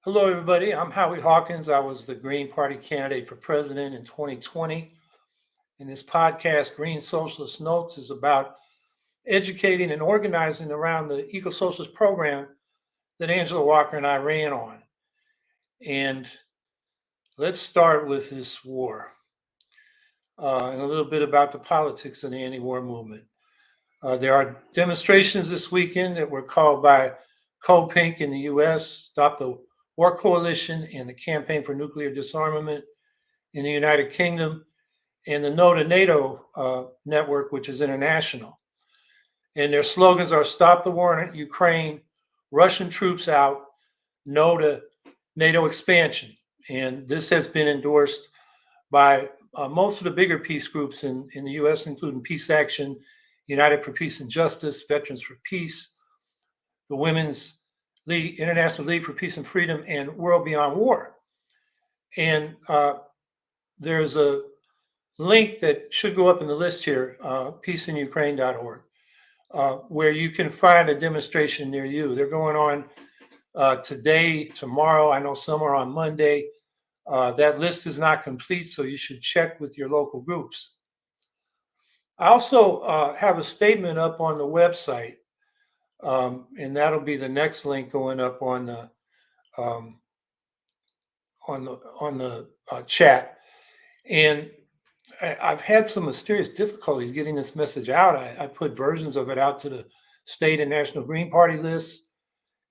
Hello, everybody. I'm Howie Hawkins. I was the Green Party candidate for president in 2020. And this podcast, Green Socialist Notes, is about educating and organizing around the eco-socialist program that Angela Walker and I ran on. And let's start with this war and a little bit about the politics of the anti-war movement. There are demonstrations this weekend that were called by Code Pink in the U.S., Stop the War Coalition, and the Campaign for Nuclear Disarmament in the United Kingdom, and the No to NATO network, which is international. And their slogans are Stop the War in Ukraine, Russian troops out, No to NATO expansion. And this has been endorsed by most of the bigger peace groups in the U.S., including Peace Action, United for Peace and Justice, Veterans for Peace, the Women's League, International League for Peace and Freedom, and World Beyond War. And there's a link that should go up in the list here, peaceinukraine.org, where you can find a demonstration near you. They're going on today, tomorrow. I know some are on Monday. That list is not complete, so you should check with your local groups. I also have a statement up on the website, and that'll be the next link going up on the chat. And I've had some mysterious difficulties getting this message out. I put versions of it out to the state and national Green Party lists,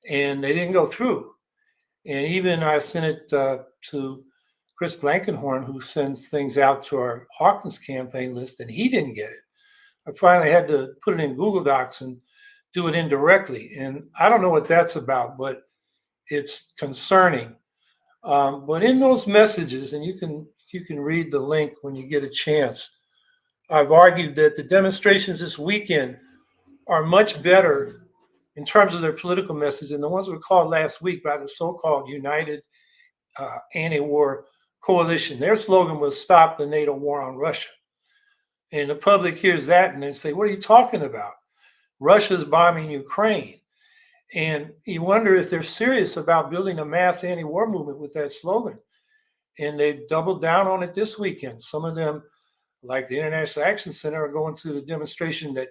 and they didn't go through. And even I sent it to Chris Blankenhorn, who sends things out to our Hawkins campaign list, and he didn't get it. I finally had to put it in Google Docs and do it indirectly. And I don't know what that's about, but it's concerning. But in those messages, and you can read the link when you get a chance, I've argued that the demonstrations this weekend are much better in terms of their political message than the ones that were called last week by the so-called United Anti-War Coalition. Their slogan was Stop the NATO War on Russia. And the public hears that and they say, what are you talking about? Russia's bombing Ukraine. And you wonder if they're serious about building a mass anti-war movement with that slogan. And they doubled down on it this weekend. Some of them, like the International Action Center, are going to the demonstration that,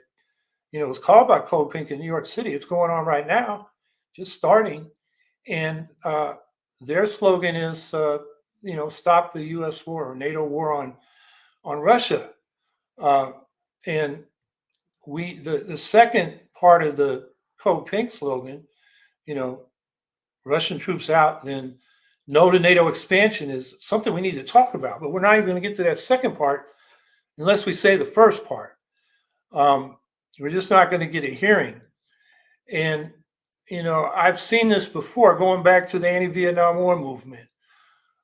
was called by Code Pink in New York City. It's going on right now, just starting. And their slogan is, stop the U.S. war or NATO war on Russia. And the second part of the Code Pink slogan, Russian troops out, then no to NATO expansion is something we need to talk about. But we're not even going to get to that second part unless we say the first part. We're just not going to get a hearing. And, I've seen this before, going back to the anti-Vietnam War movement.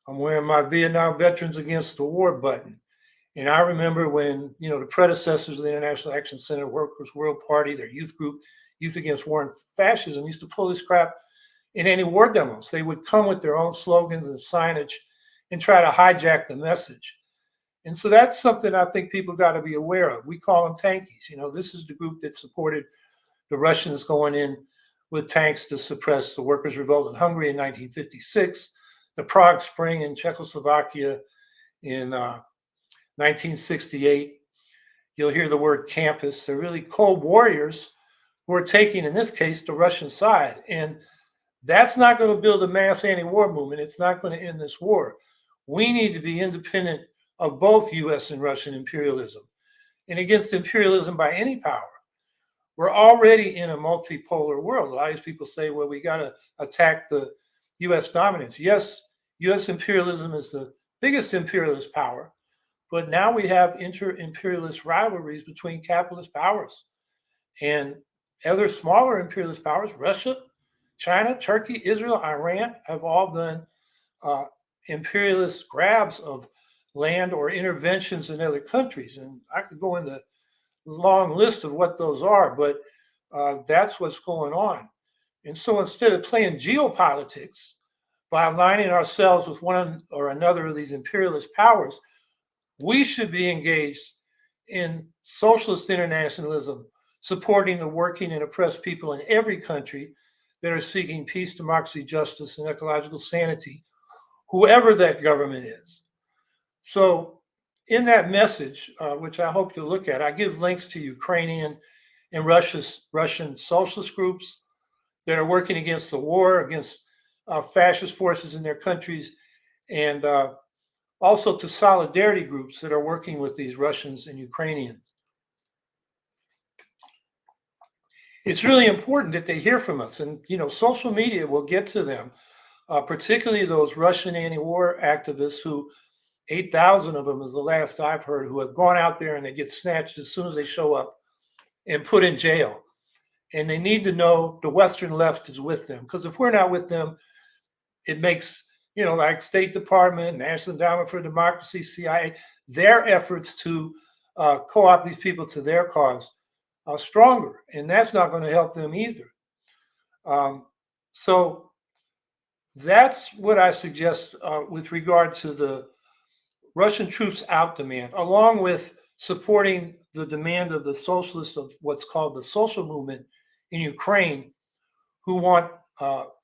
I'm wearing my Vietnam Veterans Against the War button. And I remember when, the predecessors of the International Action Center, Workers' World Party, their youth group, Youth Against War and Fascism, used to pull this crap in anti-war demos. They would come with their own slogans and signage and try to hijack the message. And so that's something I think people got to be aware of. We call them tankies. This is the group that supported the Russians going in with tanks to suppress the workers' revolt in Hungary in 1956, the Prague Spring in Czechoslovakia in 1968. You'll hear the word campus. They're really cold warriors who are taking, in this case, the Russian side. And that's not going to build a mass anti-war movement. It's not going to end this war. We need to be independent of both U.S. and Russian imperialism and against imperialism by any power. We're already in a multipolar world. A lot of these people say, well, we got to attack the U.S. dominance. Yes, U.S. imperialism is the biggest imperialist power, but now we have inter-imperialist rivalries between capitalist powers and other smaller imperialist powers. Russia, China, Turkey, Israel, Iran have all done imperialist grabs of land or interventions in other countries. And I could go into a long list of what those are, but that's what's going on. And so instead of playing geopolitics by aligning ourselves with one or another of these imperialist powers, we should be engaged in socialist internationalism, supporting the working and oppressed people in every country that are seeking peace, democracy, justice, and ecological sanity, whoever that government is. So in that message, which I hope you'll look at, I give links to Ukrainian and Russian socialist groups that are working against the war, against fascist forces in their countries, and also to solidarity groups that are working with these Russians and Ukrainians. It's really important that they hear from us, and social media will get to them, particularly those Russian anti-war activists who 8,000 of them is the last I've heard, who have gone out there and they get snatched as soon as they show up and put in jail. And they need to know the Western left is with them, because if we're not with them, it makes, like State Department, National Endowment for Democracy, CIA, their efforts to co-opt these people to their cause stronger. And that's not going to help them either. So that's what I suggest with regard to the Russian troops out demand, along with supporting the demand of the socialists of what's called the social movement in Ukraine, who want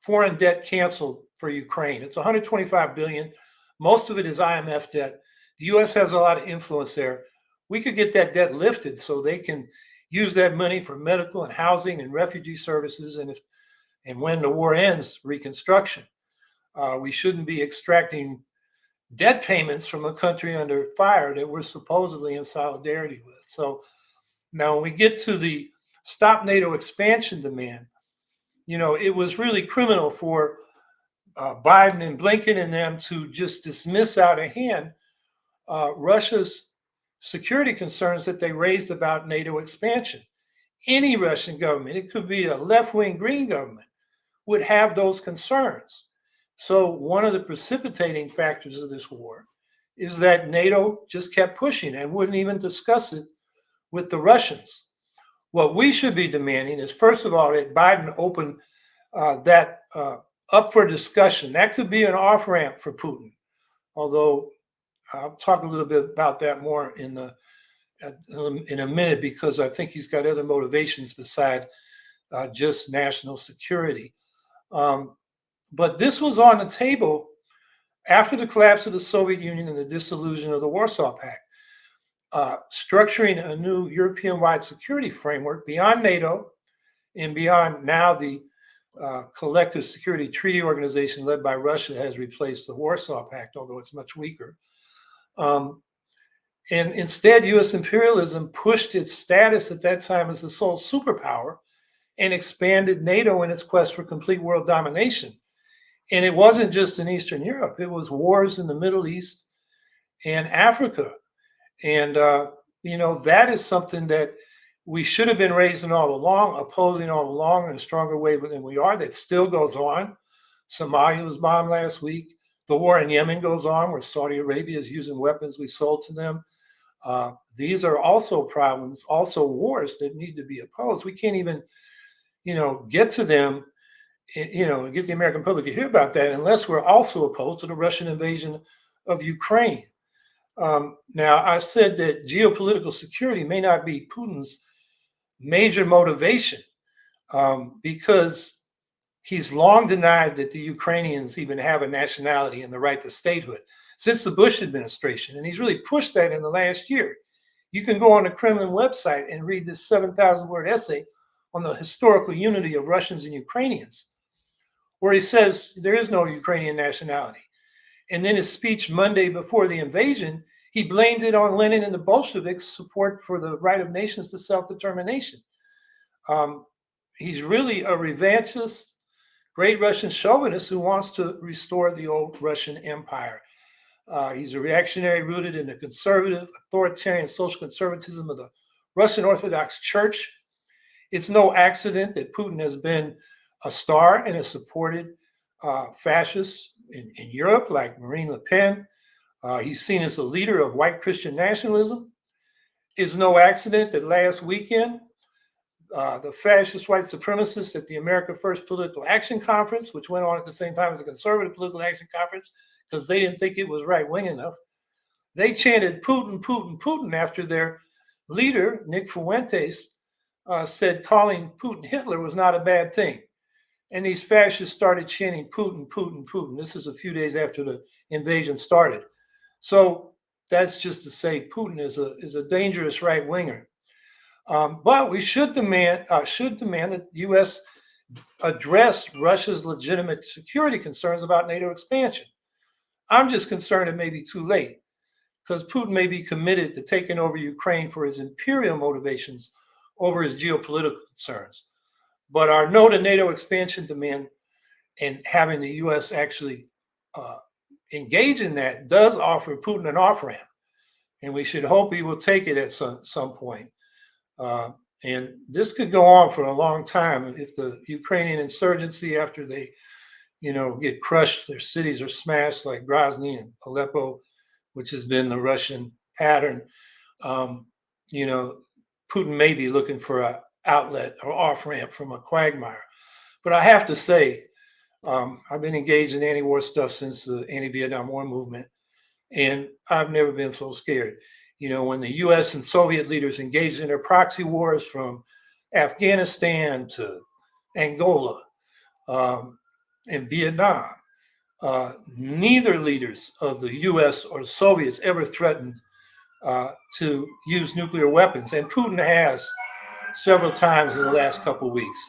foreign debt canceled for Ukraine. It's 125 billion. Most of it is IMF debt. The U.S. has a lot of influence there. We could get that debt lifted so they can use that money for medical and housing and refugee services, and when the war ends, reconstruction. We shouldn't be extracting debt payments from a country under fire that we're supposedly in solidarity with. So now when we get to the stop NATO expansion demand, it was really criminal for Biden and Blinken and them to just dismiss out of hand Russia's security concerns that they raised about NATO expansion. Any Russian government, it could be a left-wing green government, would have those concerns. So one of the precipitating factors of this war is that NATO just kept pushing and wouldn't even discuss it with the Russians. What we should be demanding is, first of all, that Biden open that up for discussion. That could be an off-ramp for Putin, although I'll talk a little bit about that more in a minute, because I think he's got other motivations besides just national security. But this was on the table after the collapse of the Soviet Union and the dissolution of the Warsaw Pact, structuring a new European-wide security framework beyond NATO and beyond now the collective security treaty organization led by Russia has replaced the Warsaw Pact, although it's much weaker. And instead, U.S. imperialism pushed its status at that time as the sole superpower and expanded NATO in its quest for complete world domination. And it wasn't just in Eastern Europe. It was wars in the Middle East and Africa. And, that is something that we should have been raising all along, opposing all along in a stronger way than we are. That still goes on. Somalia was bombed last week. The war in Yemen goes on, where Saudi Arabia is using weapons we sold to them. These are also problems, also wars that need to be opposed. We can't even, get to them, get the American public to hear about that unless we're also opposed to the Russian invasion of Ukraine. Now, I said that geopolitical security may not be Putin's major motivation because he's long denied that the Ukrainians even have a nationality and the right to statehood since the Bush administration. And he's really pushed that in the last year. You can go on the Kremlin website and read this 7,000-word essay on the historical unity of Russians and Ukrainians, where he says there is no Ukrainian nationality. And then his speech Monday before the invasion, he blamed it on Lenin and the Bolsheviks' support for the right of nations to self-determination. He's really a revanchist, great Russian chauvinist who wants to restore the old Russian Empire. He's a reactionary rooted in the conservative, authoritarian social conservatism of the Russian Orthodox Church. It's no accident that Putin has been a star and has supported fascists in Europe like Marine Le Pen. He's seen as a leader of white Christian nationalism. It's no accident that last weekend, the fascist white supremacists at the America First Political Action Conference, which went on at the same time as the Conservative Political Action Conference, because they didn't think it was right-wing enough, they chanted Putin, Putin, Putin after their leader, Nick Fuentes, said calling Putin Hitler was not a bad thing. and these fascists started chanting Putin, Putin, Putin. This is a few days after the invasion started. So that's just to say Putin is a dangerous right winger. But we should demand that the U.S. address Russia's legitimate security concerns about NATO expansion. I'm just concerned it may be too late, because Putin may be committed to taking over Ukraine for his imperial motivations over his geopolitical concerns. But our no to NATO expansion demand and having the U.S. actually engage in that does offer Putin an off-ramp. And we should hope he will take it at some point. And this could go on for a long time if the Ukrainian insurgency, after they, get crushed, their cities are smashed like Grozny and Aleppo, which has been the Russian pattern. Putin may be looking for an outlet or off-ramp from a quagmire. But I have to say, I've been engaged in anti-war stuff since the anti-Vietnam War movement, and I've never been so scared. When the U.S. and Soviet leaders engaged in their proxy wars from Afghanistan to Angola and Vietnam, neither leaders of the U.S. or Soviets ever threatened to use nuclear weapons, and Putin has several times in the last couple of weeks.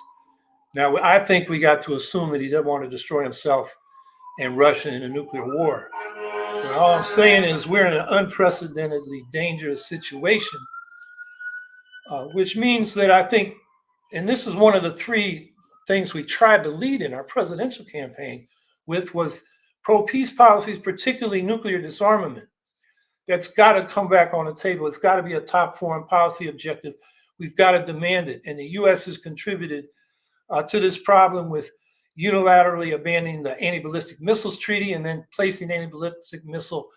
Now, I think we got to assume that he doesn't want to destroy himself and Russia in a nuclear war. But all I'm saying is we're in an unprecedentedly dangerous situation, which means that I think, and this is one of the three things we tried to lead in our presidential campaign with, was pro-peace policies, particularly nuclear disarmament. That's got to come back on the table. It's got to be a top foreign policy objective. We've got to demand it. And the U.S. has contributed to this problem with unilaterally abandoning the anti-ballistic missiles treaty and then placing anti-ballistic missile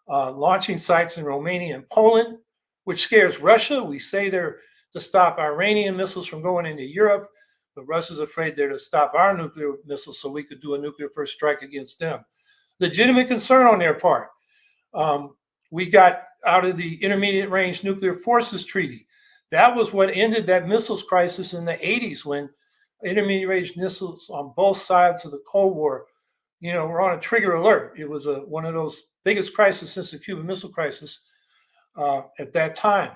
launching sites in Romania and Poland, which scares Russia. We say they're to stop Iranian missiles from going into Europe, but Russia's afraid they're to stop our nuclear missiles so we could do a nuclear first strike against them. Legitimate concern on their part. We got out of the Intermediate Range Nuclear Forces Treaty. That was what ended that missiles crisis in the 80s, when intermediate range missiles on both sides of the Cold War, were on a trigger alert. It was one of those biggest crises since the Cuban Missile Crisis at that time.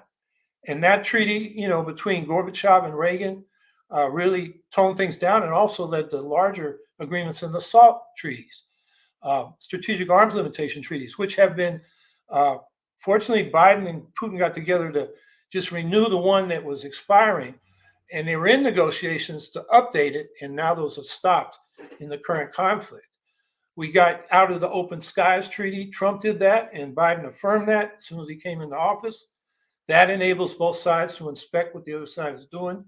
And that treaty, between Gorbachev and Reagan, really toned things down and also led to larger agreements in the SALT treaties, strategic arms limitation treaties, which have been, fortunately, Biden and Putin got together to just renew the one that was expiring. And they were in negotiations to update it, and now those have stopped in the current conflict. We got out of the Open Skies Treaty. Trump did that, and Biden affirmed that as soon as he came into office. That enables both sides to inspect what the other side is doing.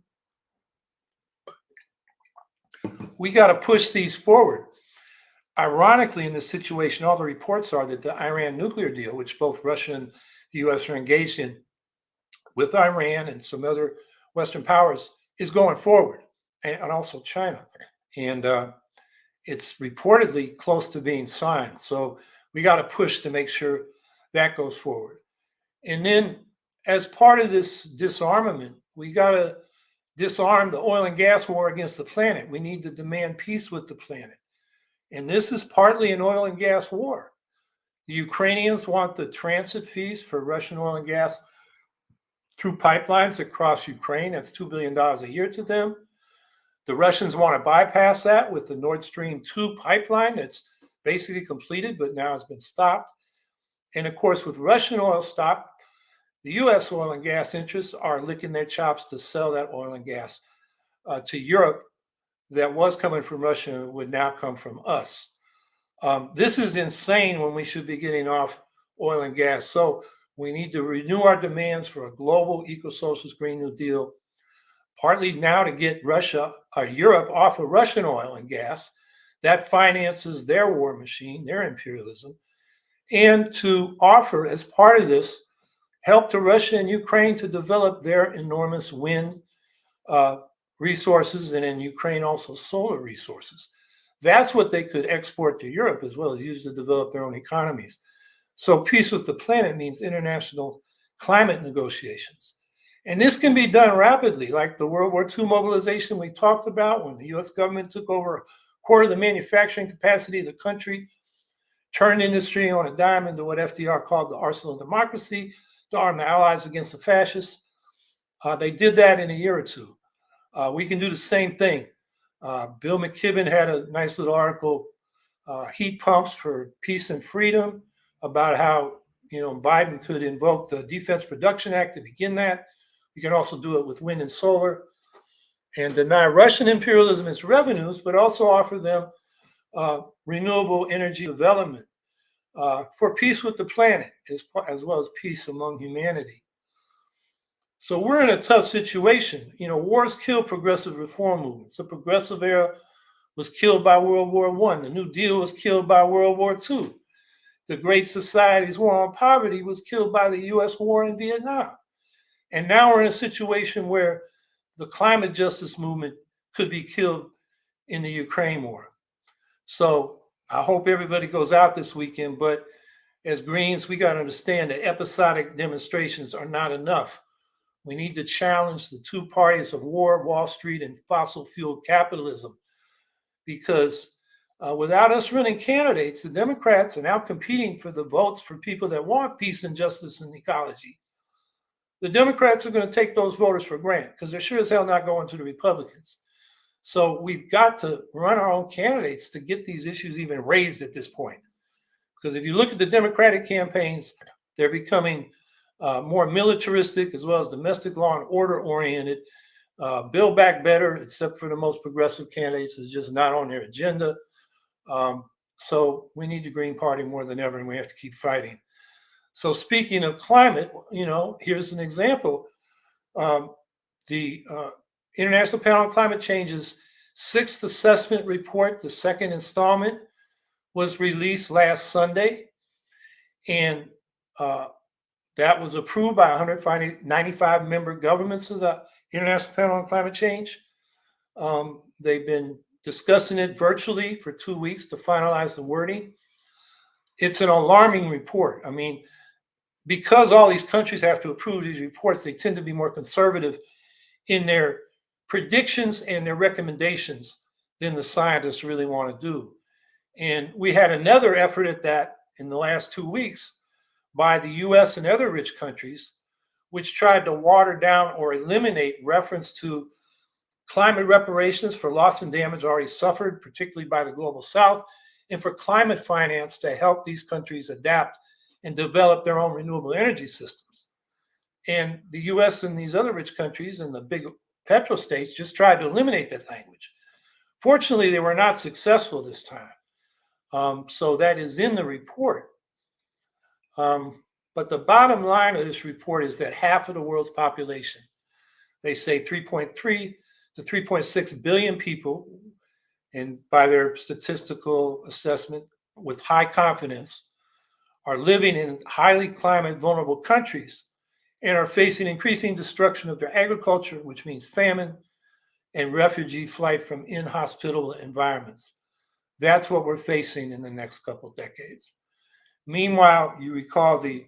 We got to push these forward. Ironically, in this situation, all the reports are that the Iran nuclear deal, which both Russia and the U.S. are engaged in with Iran and some other Western powers, is going forward, and also China. And it's reportedly close to being signed. So we got to push to make sure that goes forward. And then as part of this disarmament, we got to disarm the oil and gas war against the planet. We need to demand peace with the planet. And this is partly an oil and gas war. The Ukrainians want the transit fees for Russian oil and gas through pipelines across Ukraine. That's $2 billion a year to them. The Russians want to bypass that with the Nord Stream 2 pipeline that's basically completed, but now has been stopped. And of course, with Russian oil stopped, the U.S. oil and gas interests are licking their chops to sell that oil and gas to Europe that was coming from Russia and would now come from us. This is insane when we should be getting off oil and gas. So we need to renew our demands for a global eco-socialist Green New Deal, partly now to get Russia or Europe off of Russian oil and gas. That finances their war machine, their imperialism, and to offer, as part of this, help to Russia and Ukraine to develop their enormous wind resources, and in Ukraine also solar resources. That's what they could export to Europe as well as use to develop their own economies. So peace with the planet means international climate negotiations. And this can be done rapidly, like the World War II mobilization we talked about when the US government took over a quarter of the manufacturing capacity of the country, turned industry on a dime into what FDR called the arsenal of democracy to arm the Allies against the fascists. They did that in a year or two. We can do the same thing. Bill McKibben had a nice little article, Heat Pumps for Peace and Freedom, about how Biden could invoke the Defense Production Act to begin that. We can also do it with wind and solar and deny Russian imperialism its revenues, but also offer them renewable energy development for peace with the planet, as well as peace among humanity. So we're in a tough situation. Wars kill progressive reform movements. The progressive era was killed by World War I. The New Deal was killed by World War II. The Great Society's war on poverty was killed by the US war in Vietnam. And now we're in a situation where the climate justice movement could be killed in the Ukraine war. So I hope everybody goes out this weekend, but as Greens, we got to understand that episodic demonstrations are not enough. We need to challenge the two parties of war, Wall Street, and fossil fuel capitalism, because without us running candidates, the Democrats are now competing for the votes for people that want peace and justice and ecology. The Democrats are going to take those voters for granted because they're sure as hell not going to the Republicans. So we've got to run our own candidates to get these issues even raised at this point. Because if you look at the Democratic campaigns, they're becoming more militaristic as well as domestic law and order oriented. Build Back Better, except for the most progressive candidates, is just not on their agenda. So we need the Green Party more than ever, and we have to keep fighting. So speaking of climate, here's an example. The International Panel on Climate Change's sixth assessment report, the second installment, was released last Sunday. And that was approved by 195 member governments of the International Panel on Climate Change. They've been discussing it virtually for 2 weeks to finalize the wording. It's an alarming report. I mean, because all these countries have to approve these reports, they tend to be more conservative in their predictions and their recommendations than the scientists really want to do. And we had another effort at that in the last 2 weeks by the US and other rich countries, which tried to water down or eliminate reference to climate reparations for loss and damage already suffered, particularly by the global south, and for climate finance to help these countries adapt and develop their own renewable energy systems. And the US and these other rich countries and the big petrostates just tried to eliminate that language. Fortunately, they were not successful this time. So that is in the report. But the bottom line of this report is that half of the world's population, they say 3.3 to 3.6 billion people, and by their statistical assessment with high confidence, are living in highly climate vulnerable countries and are facing increasing destruction of their agriculture, which means famine and refugee flight from inhospitable environments. That's what we're facing in the next couple of decades. Meanwhile, you recall the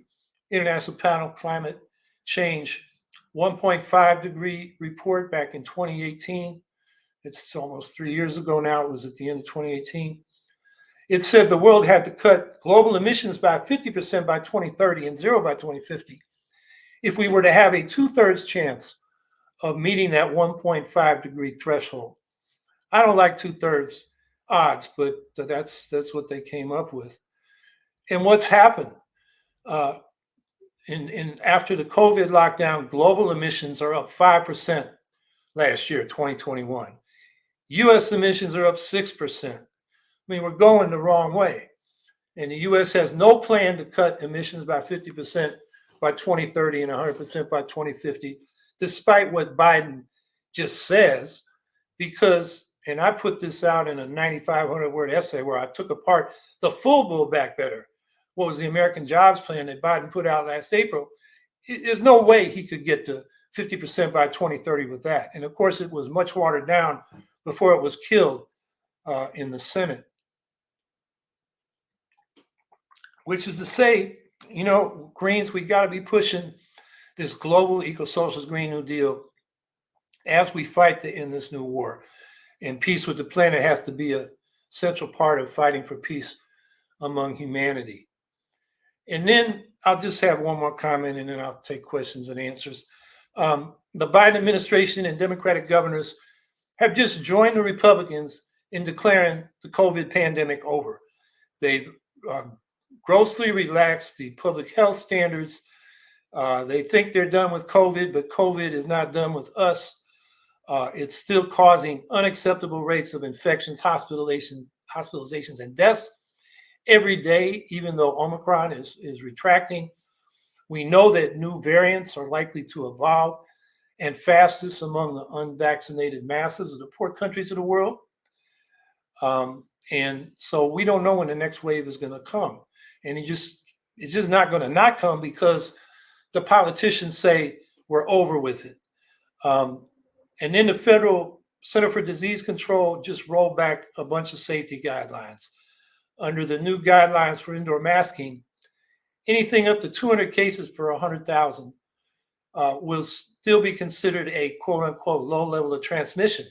International Panel on Climate Change 1.5 degree report back in 2018. It's almost 3 years ago now. It was at the end of 2018. It said the world had to cut global emissions by 50% by 2030 and zero by 2050 if we were to have a 2/3 chance of meeting that 1.5 degree threshold. I don't like 2/3 odds, but that's what they came up with. And what's happened? After the COVID lockdown, global emissions are up 5% last year, 2021. US emissions are up 6%. I mean, we're going the wrong way. And the US has no plan to cut emissions by 50% by 2030 and 100% by 2050, despite what Biden just says, because, and I put this out in a 9,500 word essay where I took apart the full Build Back Better. What was the American Jobs Plan that Biden put out last April? There's no way he could get to 50% by 2030 with that. And of course, it was much watered down before it was killed in the Senate. Which is to say, Greens, we got to be pushing this global eco-socialist Green New Deal as we fight to end this new war. And peace with the planet has to be a central part of fighting for peace among humanity. And then I'll just have one more comment and then I'll take questions and answers. The Biden administration and Democratic governors have just joined the Republicans in declaring the COVID pandemic over. They've grossly relaxed the public health standards. They think they're done with COVID, but COVID is not done with us. It's still causing unacceptable rates of infections, hospitalizations, and deaths every day, even though Omicron is retracting. We know that new variants are likely to evolve, and fastest among the unvaccinated masses of the poor countries of the world. And so we don't know when the next wave is going to come. And it's just not going to not come because the politicians say we're over with it. And then the Federal Center for Disease Control just rolled back a bunch of safety guidelines. Under the new guidelines for indoor masking, anything up to 200 cases per 100,000 will still be considered a quote unquote low level of transmission.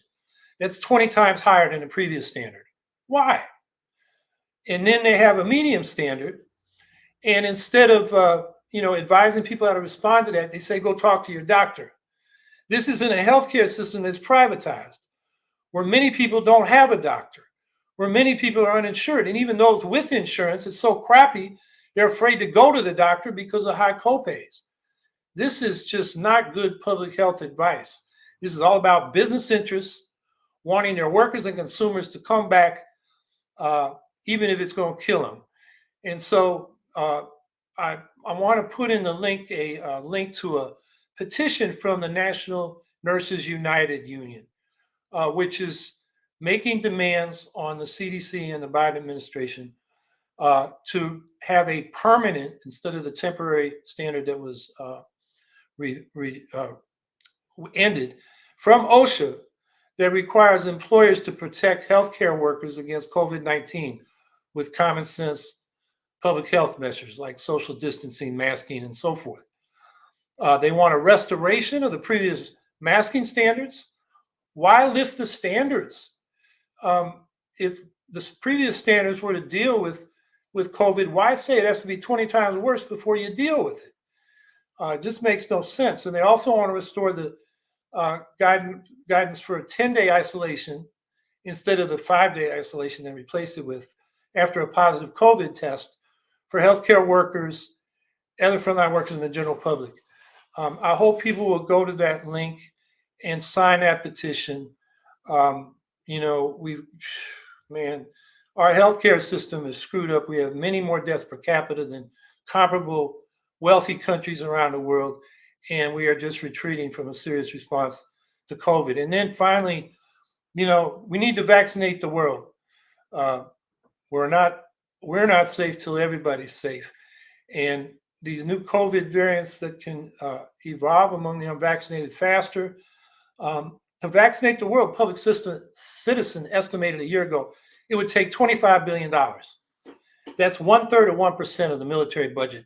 That's 20 times higher than the previous standard. Why? And then they have a medium standard. And instead of advising people how to respond to that, they say, go talk to your doctor. This is in a healthcare system that's privatized, where many people don't have a doctor, where many people are uninsured. And even those with insurance, it's so crappy, they're afraid to go to the doctor because of high copays. This is just not good public health advice. This is all about business interests, wanting their workers and consumers to come back, even if it's going to kill them. And so I want to put in the link a link to a petition from the National Nurses United Union, which is making demands on the CDC and the Biden administration to have a permanent, instead of the temporary standard that was ended from OSHA, that requires employers to protect healthcare workers against COVID-19 with common sense public health measures like social distancing, masking, and so forth. They want a restoration of the previous masking standards. Why lift the standards? If the previous standards were to deal with COVID, why say it has to be 20 times worse before you deal with it? It just makes no sense. And they also want to restore the guidance for a 10-day isolation instead of the 5-day isolation they replaced it with after a positive COVID test for healthcare workers, other frontline workers, and the general public. I hope people will go to that link and sign that petition. Our healthcare system is screwed up. We have many more deaths per capita than comparable wealthy countries around the world, and we are just retreating from a serious response to COVID. And then finally, we need to vaccinate the world. We're not safe till everybody's safe. And these new COVID variants that can evolve among the unvaccinated faster. To vaccinate the world, public citizen estimated a year ago, it would take $25 billion. That's 1/3 of 1% of the military budget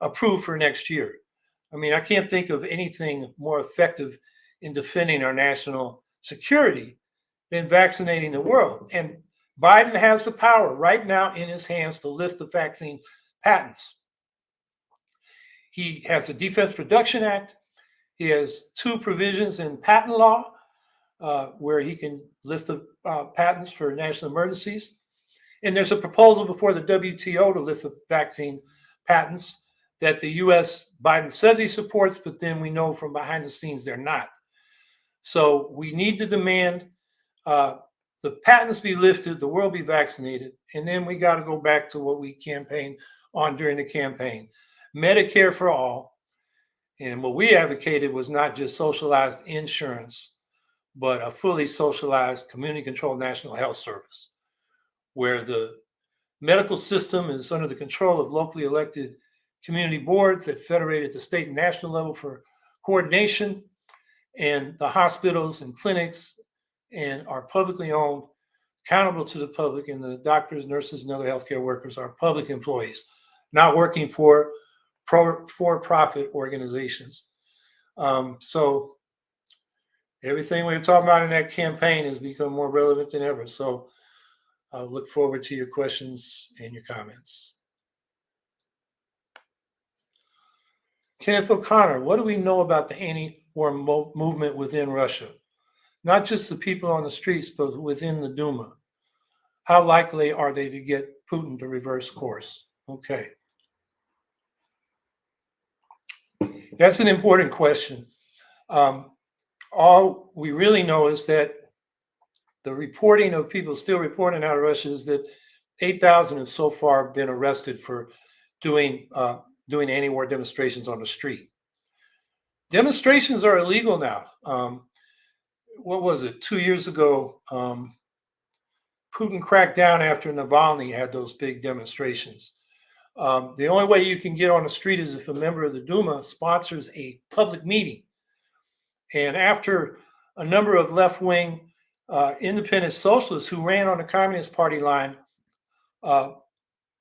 approved for next year. I mean, I can't think of anything more effective in defending our national security than vaccinating the world. And Biden has the power right now in his hands to lift the vaccine patents. He has the Defense Production Act. He has 2 provisions in patent law where he can lift the patents for national emergencies. And there's a proposal before the WTO to lift the vaccine patents that the U.S. Biden says he supports, but then we know from behind the scenes they're not. So we need to demand the patents be lifted, the world be vaccinated, and then we got to go back to what we campaigned on during the campaign. Medicare for all. And what we advocated was not just socialized insurance, but a fully socialized community-controlled national health service, where the medical system is under the control of locally elected community boards that federate at the state and national level for coordination, and the hospitals and clinics and are publicly owned, accountable to the public, and the doctors, nurses, and other healthcare workers are public employees, not working for for-profit organizations. So everything we were talking about in that campaign has become more relevant than ever. So I look forward to your questions and your comments. Kenneth O'Connor, what do we know about the anti-war movement within Russia? Not just the people on the streets, but within the Duma. How likely are they to get Putin to reverse course? Okay. That's an important question. All we really know is that the reporting of people still reporting out of Russia is that 8,000 have so far been arrested for doing anti-war demonstrations on the street. Demonstrations are illegal now. What was it? 2 years ago, Putin cracked down after Navalny had those big demonstrations. The only way you can get on the street is if a member of the Duma sponsors a public meeting. And after a number of left-wing independent socialists who ran on the Communist Party line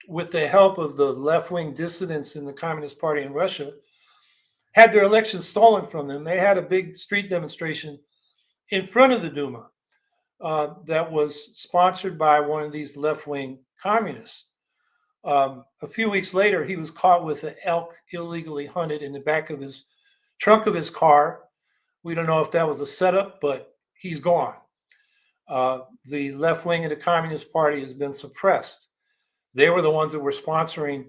with the help of the left-wing dissidents in the Communist Party in Russia, had their elections stolen from them. They had a big street demonstration in front of the Duma that was sponsored by one of these left-wing communists. A few weeks later, he was caught with an elk illegally hunted in the back of his trunk of his car. We don't know if that was a setup, but he's gone. The left wing of the Communist Party has been suppressed. They were the ones that were sponsoring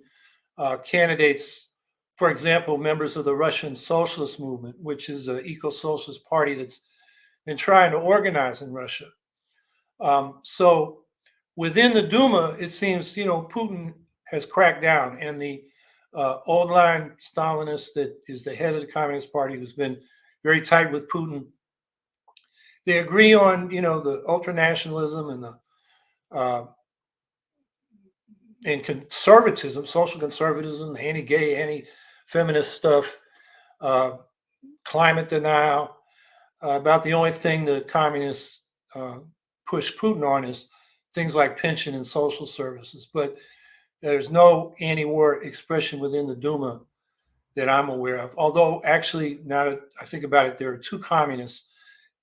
candidates, for example, members of the Russian Socialist movement, which is an eco-socialist party that's been trying to organize in Russia. So within the Duma, it seems, Putin has cracked down, and the old line Stalinist that is the head of the Communist Party, who's been very tight with Putin, they agree on, the ultranationalism and the and conservatism, social conservatism, anti-gay, anti-feminist stuff, climate denial. About the only thing the communists push Putin on is things like pension and social services. But there's no anti-war expression within the Duma that I'm aware of. Although, actually, now that I think about it, there are two communists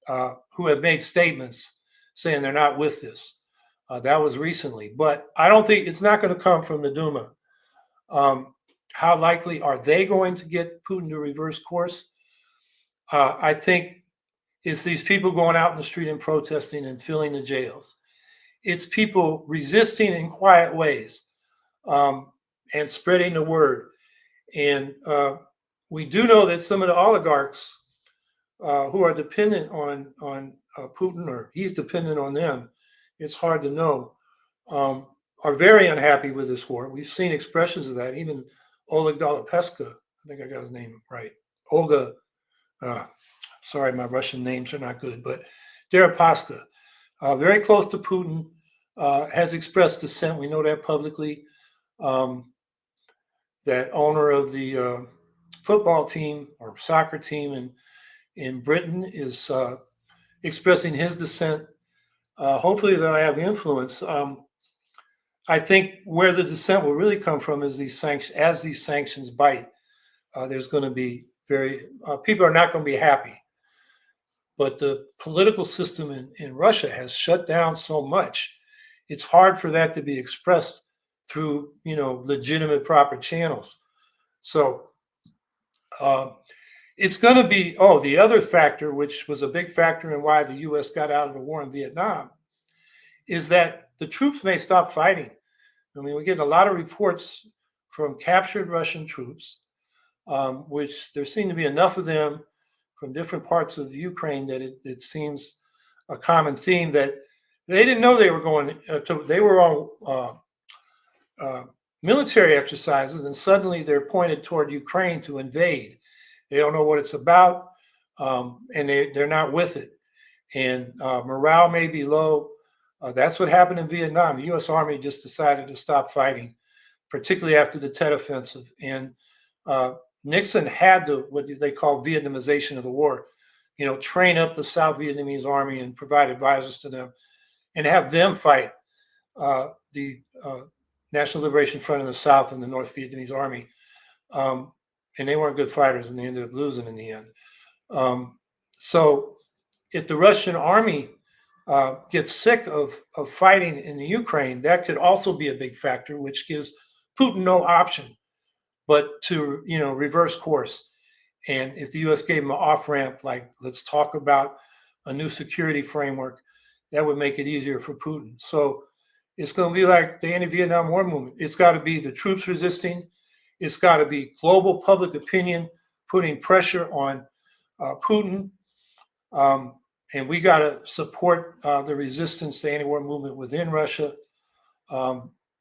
who have made statements saying they're not with this. That was recently. But I don't think it's not going to come from the Duma. How likely are they going to get Putin to reverse course? I think it's these people going out in the street and protesting and filling the jails. It's people resisting in quiet ways and spreading the word. And we do know that some of the oligarchs who are dependent on Putin, or he's dependent on them, it's hard to know, are very unhappy with this war. We've seen expressions of that. Even Oleg Dolopeska, I think I got his name right. Olga, sorry, my Russian names are not good, but Deripaska, very close to Putin, has expressed dissent. We know that publicly. That owner of the football team or soccer team in Britain is expressing his dissent. Hopefully they'll have influence. I think where the dissent will really come from is these sanctions bite. There's going to be people are not going to be happy. But the political system in Russia has shut down so much, it's hard for that to be expressed through, legitimate, proper channels. So it's going to be, the other factor, which was a big factor in why the U.S. got out of the war in Vietnam, is that the troops may stop fighting. I mean, we get a lot of reports from captured Russian troops, which there seem to be enough of them from different parts of Ukraine that it seems a common theme that they didn't know they were going they were on military exercises, and suddenly they're pointed toward Ukraine to invade. They don't know what it's about, and they're not with it. And morale may be low. That's what happened in Vietnam. The U.S. Army just decided to stop fighting, particularly after the Tet Offensive. And Nixon had what they call Vietnamization of the war, train up the South Vietnamese army and provide advisors to them and have them fight the National Liberation Front in the South and the North Vietnamese army. And they weren't good fighters, and they ended up losing in the end. So if the Russian army gets sick of fighting in the Ukraine, that could also be a big factor, which gives Putin no option but to reverse course. And if the U.S. gave him an off ramp, like let's talk about a new security framework, that would make it easier for Putin. So it's going to be like the anti-Vietnam War movement. It's got to be the troops resisting. It's got to be global public opinion putting pressure on Putin. And we got to support the resistance, the anti-war movement within Russia,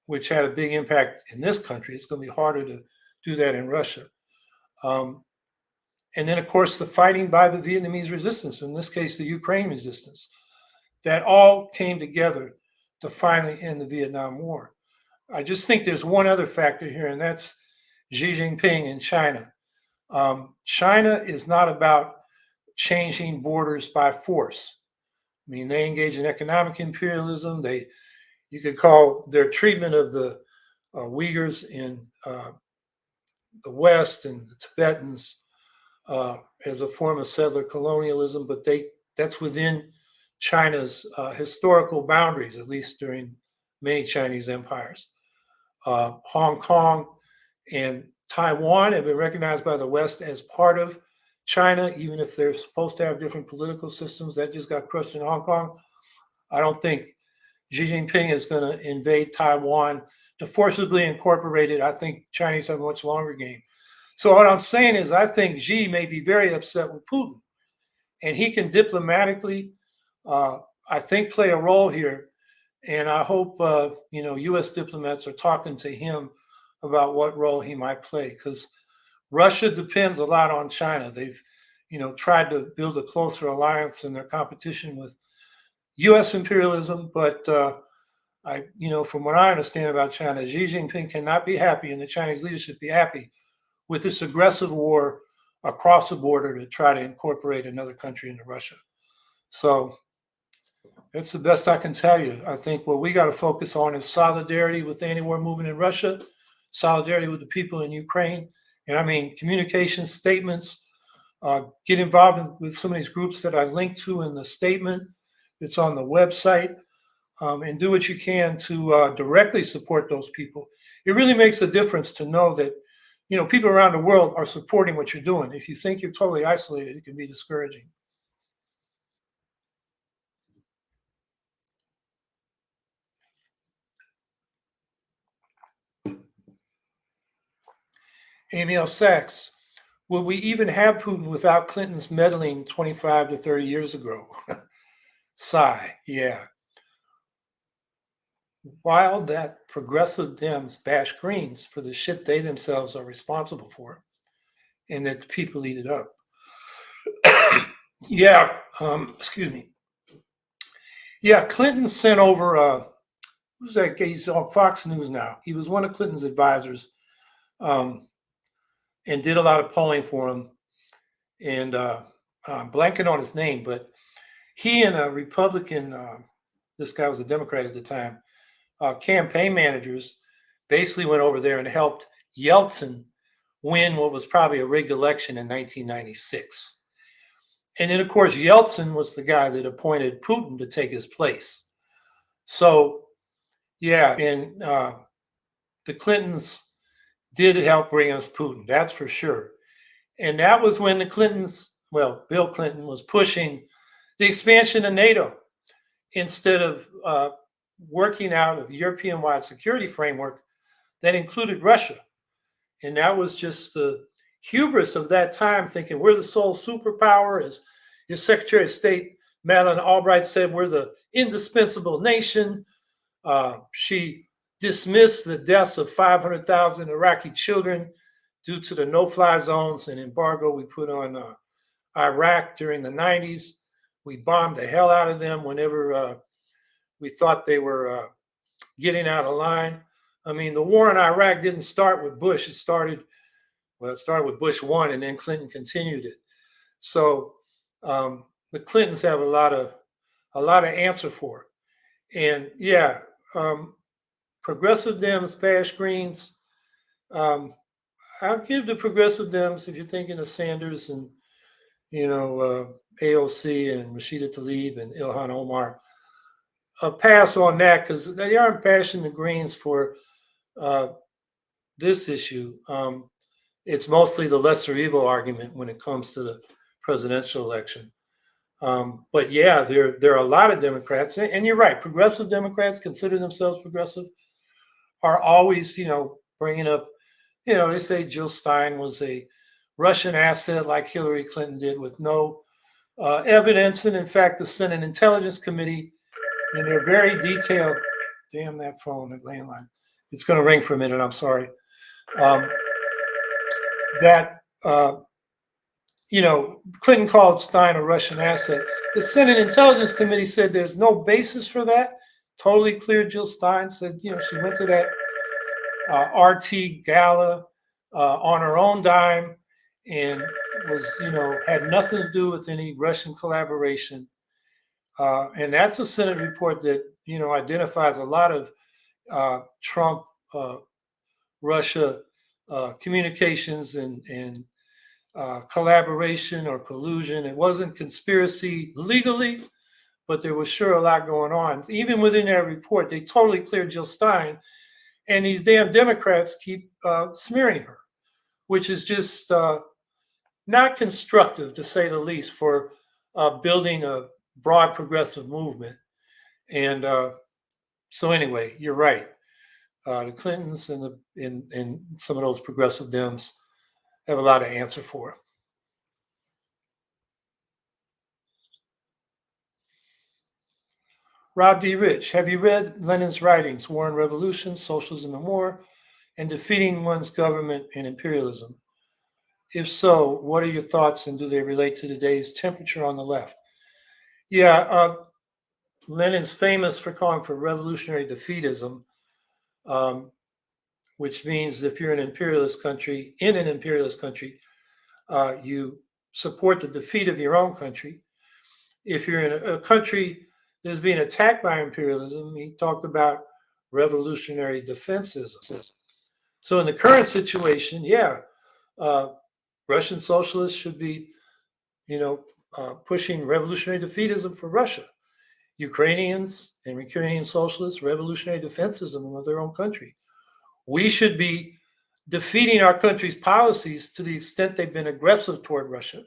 which had a big impact in this country. It's going to be harder to do that in Russia. And then, of course, the fighting by the Vietnamese resistance, in this case, the Ukraine resistance, that all came together to finally end the Vietnam War. I just think there's one other factor here, and that's Xi Jinping in China. China is not about changing borders by force. I mean, they engage in economic imperialism. You could call their treatment of the Uyghurs in the West and the Tibetans as a form of settler colonialism, but that's within China's historical boundaries, at least during many Chinese empires. Hong Kong and Taiwan have been recognized by the West as part of China, even if they're supposed to have different political systems. That just got crushed in Hong Kong. I don't think Xi Jinping is going to invade Taiwan to forcibly incorporate it. I think Chinese have a much longer game. So what I'm saying is I think Xi may be very upset with Putin, and he can diplomatically, I think, play a role here. And I hope, U.S. diplomats are talking to him about what role he might play, because Russia depends a lot on China. They've, tried to build a closer alliance in their competition with U.S. imperialism. But from what I understand about China, Xi Jinping cannot be happy, and the Chinese leadership be happy with this aggressive war across the border to try to incorporate another country into Russia. So that's the best I can tell you. I think what we got to focus on is solidarity with the anti-war movement in Russia, solidarity with the people in Ukraine. And I mean, communication statements, get involved with some of these groups that I linked to in the statement that's on the website, and do what you can to directly support those people. It really makes a difference to know that, people around the world are supporting what you're doing. If you think you're totally isolated, it can be discouraging. Amy L. Sachs, will we even have Putin without Clinton's meddling 25 to 30 years ago? Sigh, yeah. While that progressive Dems bash Greens for the shit they themselves are responsible for, and that the people eat it up. Yeah, excuse me. Yeah, Clinton sent over, who's that guy? He's on Fox News now. He was one of Clinton's advisors, and did a lot of polling for him. And I'm blanking on his name, but he and a Republican, this guy was a Democrat at the time, campaign managers basically went over there and helped Yeltsin win what was probably a rigged election in 1996. And then, of course, Yeltsin was the guy that appointed Putin to take his place. So, yeah, and the Clintons did help bring us Putin, that's for sure. And that was when the Clintons, Bill Clinton was pushing the expansion of NATO instead of working out a European-wide security framework that included Russia. And that was just the hubris of that time, thinking we're the sole superpower. As his Secretary of State, Madeleine Albright, said, we're the indispensable nation. She dismissed the deaths of 500,000 Iraqi children due to the no-fly zones and embargo we put on Iraq during the 90s. We bombed the hell out of them whenever we thought they were getting out of line. I mean, the war in Iraq didn't start with Bush. It started with Bush 1, and then Clinton continued it. So the Clintons have a lot of answer for. And yeah, progressive Dems bash Greens. I'll give the progressive Dems, if you're thinking of Sanders and AOC and Rashida Tlaib and Ilhan Omar pass on that because they aren't bashing the Greens for this issue. It's mostly the lesser evil argument when it comes to the presidential election. But yeah, there are a lot of Democrats, and you're right. Progressive Democrats consider themselves progressive are always, bringing up, they say Jill Stein was a Russian asset like Hillary Clinton did with no evidence. And in fact, the Senate Intelligence Committee, in their very detailed, damn that phone, that landline. It's going to ring for a minute. I'm sorry. Clinton called Stein a Russian asset. The Senate Intelligence Committee said there's no basis for that. Totally clear. Jill Stein said, she went to that RT gala on her own dime and was, had nothing to do with any Russian collaboration. And that's a Senate report that, identifies a lot of Trump, Russia communications and collaboration or collusion. It wasn't conspiracy legally, but there was sure a lot going on. Even within that report, they totally cleared Jill Stein, and these damn Democrats keep smearing her, which is just not constructive, to say the least, for building a broad progressive movement. And so anyway, you're right. The Clintons and some of those progressive Dems have a lot to answer for. Rob D. Rich, have you read Lenin's writings, War and Revolution, Socialism and War, and Defeating One's Government and Imperialism? If so, what are your thoughts, and do they relate to today's temperature on the left? Yeah, Lenin's famous for calling for revolutionary defeatism, which means if you're in an imperialist country, you support the defeat of your own country. If you're in a country that's being attacked by imperialism, he talked about revolutionary defensism. So in the current situation, Russian socialists should be, pushing revolutionary defeatism for Russia. Ukrainians and Ukrainian socialists, revolutionary defensism of their own country. We should be defeating our country's policies to the extent they've been aggressive toward Russia.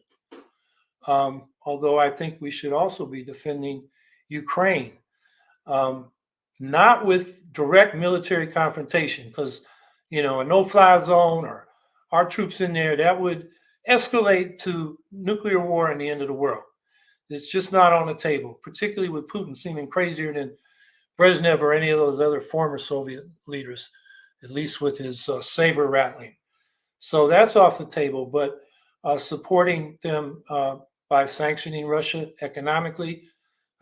Although I think we should also be defending Ukraine, not with direct military confrontation, because, a no-fly zone or our troops in there, that would escalate to nuclear war and the end of the world. It's just not on the table, particularly with Putin seeming crazier than Brezhnev or any of those other former Soviet leaders, at least with his saber rattling. So that's off the table, but supporting them by sanctioning Russia economically,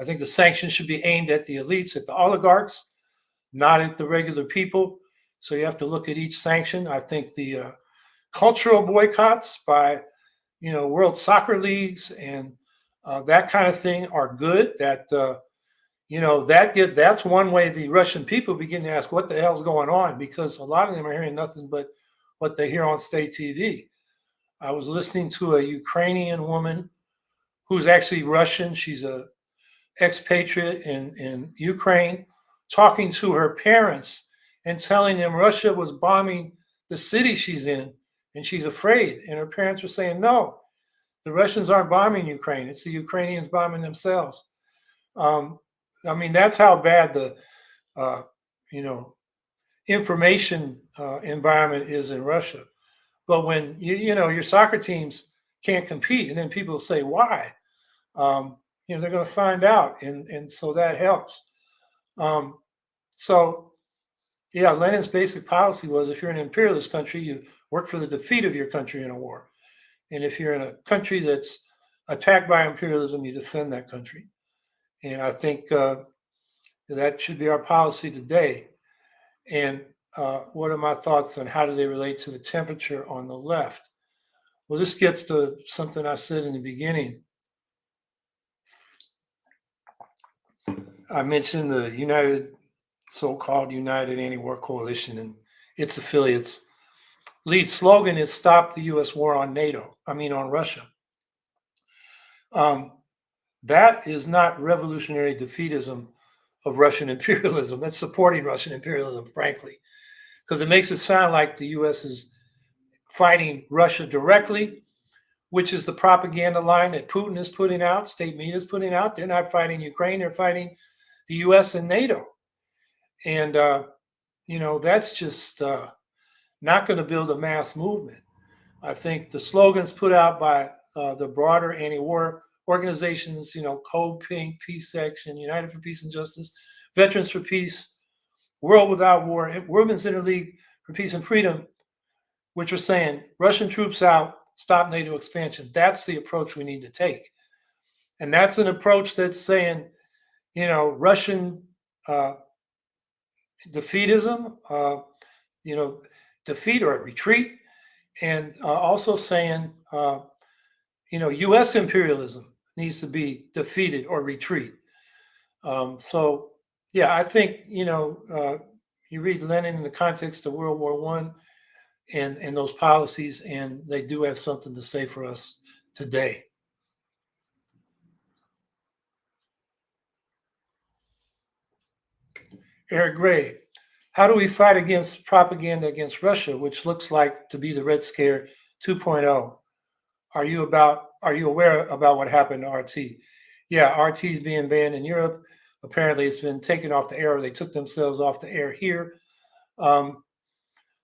I think the sanctions should be aimed at the elites, at the oligarchs, not at the regular people. So you have to look at each sanction. I think the cultural boycotts by, world soccer leagues and that kind of thing are good. That that's one way the Russian people begin to ask what the hell's going on, because a lot of them are hearing nothing but what they hear on state TV. I was listening to a Ukrainian woman who's actually Russian. She's a expatriate in Ukraine, talking to her parents and telling them Russia was bombing the city she's in, and she's afraid. And her parents are saying, no, the Russians aren't bombing Ukraine. It's the Ukrainians bombing themselves. That's how bad the, information environment is in Russia. But when, your soccer teams can't compete, and then people say, why? They're going to find out. And so that helps. Lenin's basic policy was, if you're in an imperialist country, you work for the defeat of your country in a war. And if you're in a country that's attacked by imperialism, you defend that country. And I think that should be our policy today. And what are my thoughts on how do they relate to the temperature on the left? Well, this gets to something I said in the beginning. I mentioned the so-called United Anti-War Coalition and its affiliates. Lead slogan is "Stop the U.S. war on Russia." That is not revolutionary defeatism of Russian imperialism. That's supporting Russian imperialism, frankly, because it makes it sound like the U.S. is fighting Russia directly, which is the propaganda line that Putin is putting out, state media is putting out. They're not fighting Ukraine, they're fighting the U.S. and NATO. And, that's just not going to build a mass movement. I think the slogans put out by the broader anti-war organizations, Code Pink, Peace Action, United for Peace and Justice, Veterans for Peace, World Without War, Women's Interleague for Peace and Freedom, which are saying Russian troops out, stop NATO expansion. That's the approach we need to take. And that's an approach that's saying, Russian defeatism, defeat or retreat, and also saying, U.S. imperialism needs to be defeated or retreat. I think, you read Lenin in the context of World War I and those policies, and they do have something to say for us today. Eric Gray, how do we fight against propaganda against Russia, which looks like to be the Red Scare 2.0? Are you aware about what happened to RT? Yeah, RT is being banned in Europe. Apparently, it's been taken off the air. They took themselves off the air here.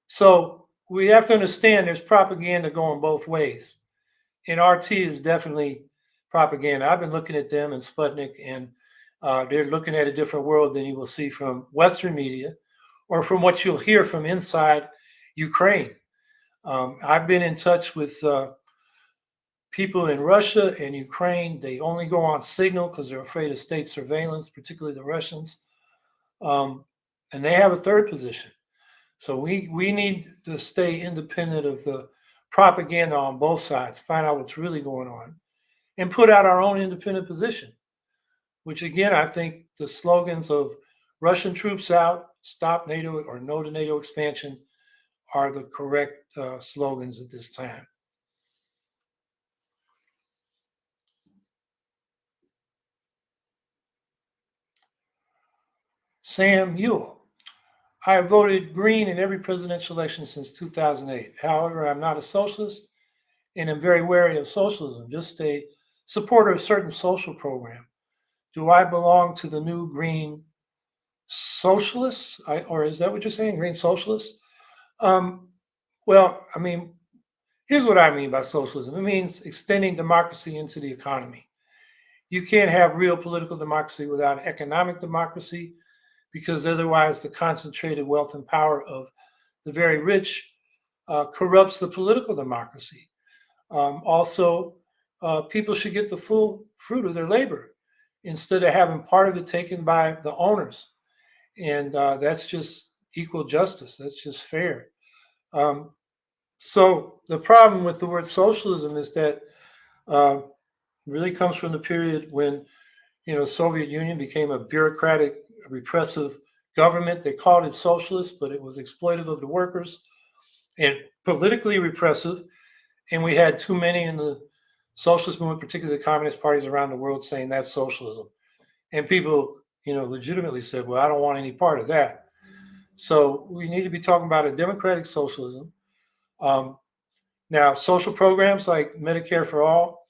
So we have to understand there's propaganda going both ways. And RT is definitely propaganda. I've been looking at them and Sputnik, and they're looking at a different world than you will see from Western media or from what you'll hear from inside Ukraine. I've been in touch with people in Russia and Ukraine. They only go on signal because they're afraid of state surveillance, particularly the Russians. And they have a third position. So we need to stay independent of the propaganda on both sides, find out what's really going on, and put out our own independent position, which again, I think the slogans of Russian troops out, stop NATO or no to NATO expansion are the correct slogans at this time. Sam Ewell. I have voted green in every presidential election since 2008. However, I'm not a socialist and am very wary of socialism, just a supporter of certain social program. Do I belong to the new green socialists? Or is that what you're saying, green socialists? Well, here's what I mean by socialism. It means extending democracy into the economy. You can't have real political democracy without economic democracy, because otherwise the concentrated wealth and power of the very rich corrupts the political democracy. Also, people should get the full fruit of their labor instead of having part of it taken by the owners. And that's just equal justice. That's just fair. So the problem with the word socialism is that it really comes from the period when, Soviet Union became a bureaucratic, repressive government. They called it socialist, but it was exploitive of the workers and politically repressive. And we had too many in the socialist movement, particularly the communist parties around the world, saying that's socialism. And people, legitimately said, well, I don't want any part of that. So we need to be talking about a democratic socialism. Now, social programs like Medicare for all,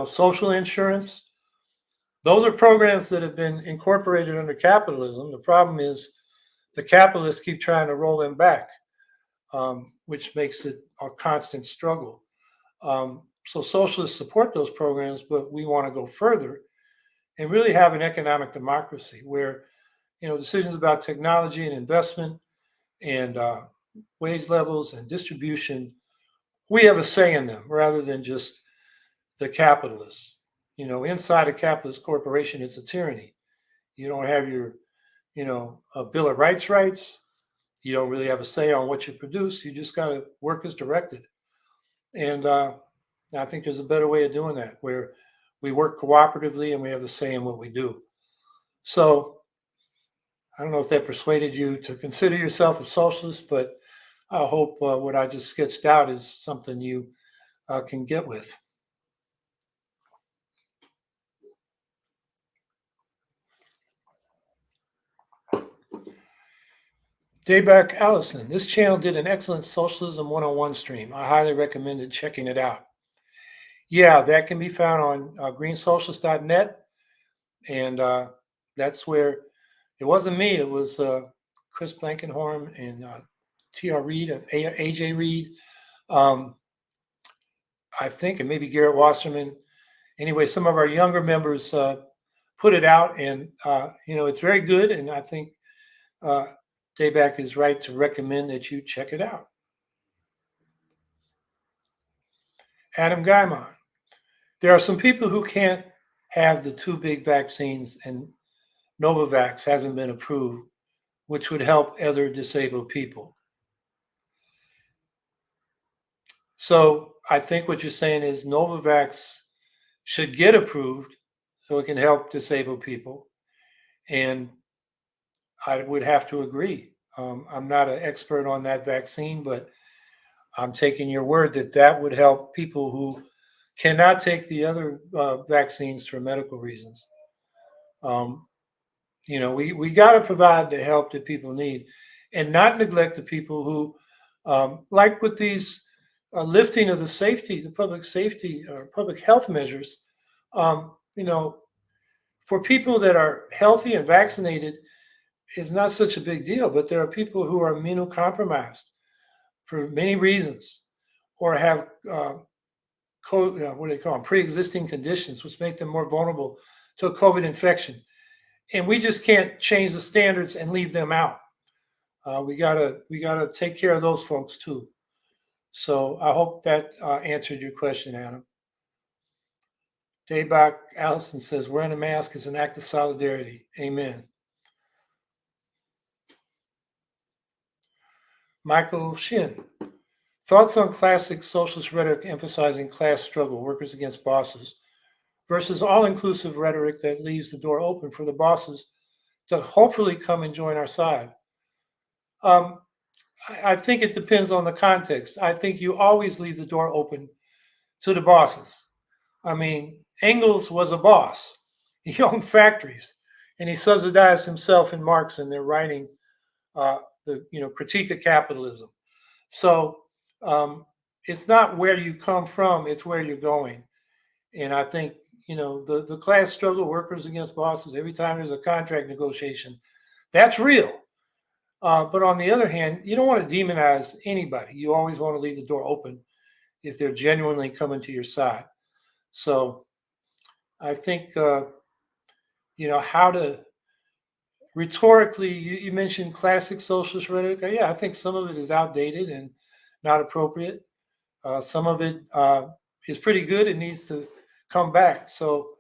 social insurance, those are programs that have been incorporated under capitalism. The problem is the capitalists keep trying to roll them back, which makes it a constant struggle. So socialists support those programs, but we want to go further and really have an economic democracy where, decisions about technology and investment and wage levels and distribution, we have a say in them rather than just the capitalists. Inside a capitalist corporation, it's a tyranny. You don't have your, a Bill of rights. You don't really have a say on what you produce. You just got to work as directed. And I think there's a better way of doing that, where we work cooperatively and we have a say in what we do. So I don't know if that persuaded you to consider yourself a socialist, but I hope what I just sketched out is something you can get with. Dayback Allison, this channel did an excellent Socialism 101 stream. I highly recommend checking it out. Yeah, that can be found on greensocialist.net. And that's where, it wasn't me, it was Chris Blankenhorn and T.R. Reed, A.J. Reed, I think, and maybe Garrett Wasserman. Anyway, some of our younger members put it out, and it's very good. And I think Dayback is right to recommend that you check it out. Adam Guymon, there are some people who can't have the two big vaccines, and Novavax hasn't been approved, which would help other disabled people. So I think what you're saying is Novavax should get approved so it can help disabled people. And I would have to agree. I'm not an expert on that vaccine, but I'm taking your word that that would help people who cannot take the other vaccines for medical reasons. We got to provide the help that people need and not neglect the people who, like with these lifting of the public safety or public health measures, for people that are healthy and vaccinated, it's not such a big deal, but there are people who are immunocompromised for many reasons or have what do they call them? Pre-existing conditions, which make them more vulnerable to a COVID infection. And we just can't change the standards and leave them out. We gotta take care of those folks too. So I hope that answered your question, Adam. Dayback Allison says, wearing a mask is an act of solidarity. Amen. Michael Shin, thoughts on classic socialist rhetoric emphasizing class struggle, workers against bosses, versus all-inclusive rhetoric that leaves the door open for the bosses to hopefully come and join our side. I think it depends on the context. I think you always leave the door open to the bosses. I mean, Engels was a boss. He owned factories, and he subsidized himself and Marx in their writing, the Critique of Capitalism. So it's not where you come from; it's where you're going. And I think the class struggle, workers against bosses. Every time there's a contract negotiation, that's real. But on the other hand, you don't want to demonize anybody. You always want to leave the door open if they're genuinely coming to your side. So I think, how to rhetorically, you mentioned classic socialist rhetoric. Yeah, I think some of it is outdated and not appropriate. Some of it is pretty good. It needs to come back. So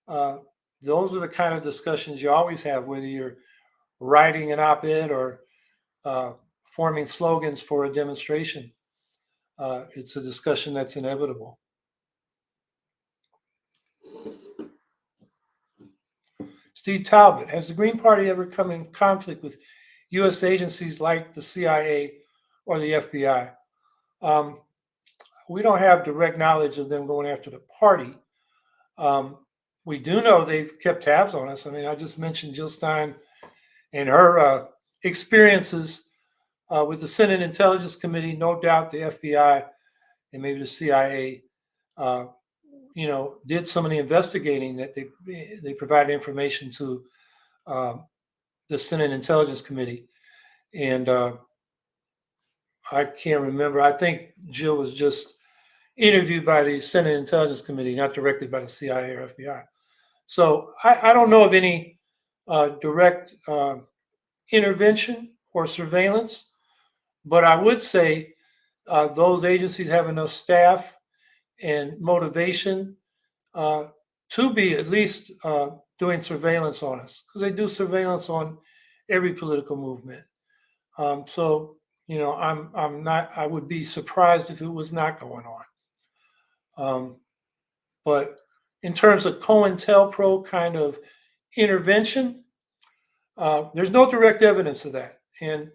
those are the kind of discussions you always have, whether you're writing an op-ed or forming slogans for a demonstration. It's a discussion that's inevitable. Steve Talbot, has the Green Party ever come in conflict with U.S. agencies like the CIA or the FBI? We don't have direct knowledge of them going after the party. We do know they've kept tabs on us. I mean, I just mentioned Jill Stein and her experiences with the Senate Intelligence Committee. No doubt the FBI and maybe the CIA did some of the investigating, that they provided information to the Senate Intelligence Committee. And I can't remember. I think Jill was just interviewed by the Senate Intelligence Committee, not directly by the CIA or FBI. So I don't know of any direct intervention or surveillance, but I would say those agencies have enough staff and motivation to be at least doing surveillance on us, because they do surveillance on every political movement. I would be surprised if it was not going on. But in terms of COINTELPRO kind of intervention, there's no direct evidence of that. And